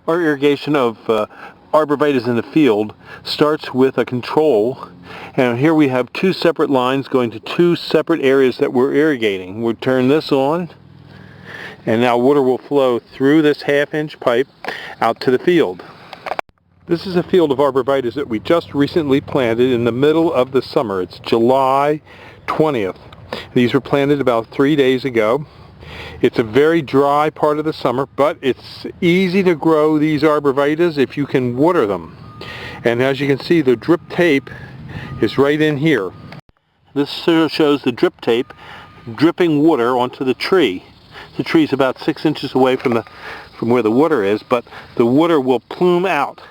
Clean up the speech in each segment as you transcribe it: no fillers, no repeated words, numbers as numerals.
Our irrigation of arborvitaes in the field starts with a control, and here we have two separate lines going to two separate areas that we're irrigating. We'll turn this on, and now water will flow through this half-inch pipe out to the field. This is a field of arborvitaes that we just recently planted in the middle of the summer. It's July 20th. These were planted about 3 days ago. It's a very dry part of the summer, but it's easy to grow these arborvitaes if you can water them. And as you can see, the drip tape is right in here. This shows the drip tape dripping water onto the tree. The tree is about 6 inches away from where the water is, but the water will plume out.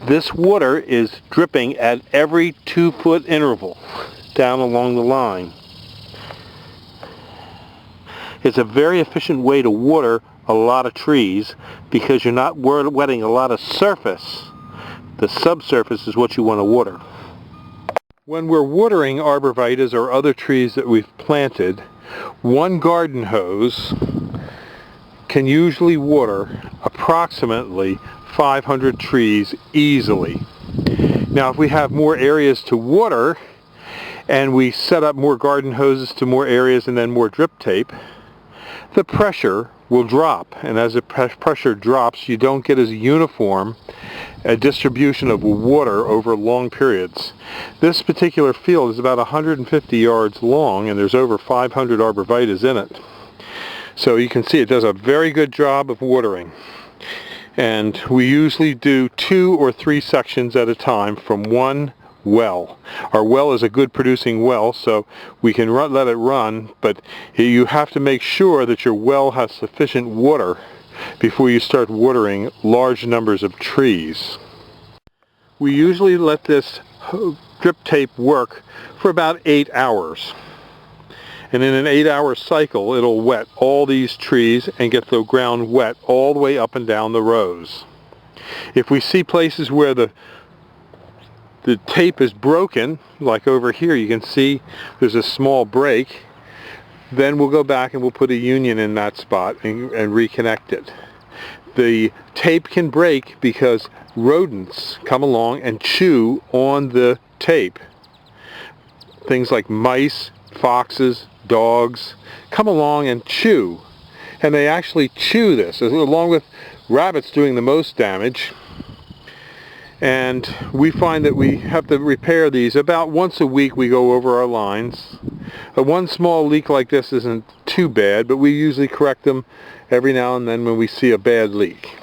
This water is dripping at every 2-foot interval down along the line. It's a very efficient way to water a lot of trees because you're not wetting a lot of surface. The subsurface is what you want to water. When we're watering arborvitaes or other trees that we've planted, one garden hose can usually water approximately 500 trees easily. Now if we have more areas to water and we set up more garden hoses to more areas and then more drip tape, the pressure will drop, and as the pressure drops, you don't get as uniform a distribution of water over long periods. This particular field is about 150 yards long, and there's over 500 arborvitaes in it. So you can see it does a very good job of watering. And we usually do 2 or 3 sections at a time from one well. Our well is a good producing well, so we can let it run, but you have to make sure that your well has sufficient water before you start watering large numbers of trees. We usually let this drip tape work for about 8 hours. And in an 8-hour cycle, it'll wet all these trees and get the ground wet all the way up and down the rows. If we see places where the tape is broken, like over here you can see there's a small break, then we'll go back and we'll put a union in that spot and reconnect it. The tape can break because rodents come along and chew on the tape. Things like mice, foxes, dogs come along and chew, and they actually chew this, along with rabbits doing the most damage. And we find that we have to repair these about once a week. We go over our lines. One small leak like this isn't too bad, but we usually correct them every now and then when we see a bad leak.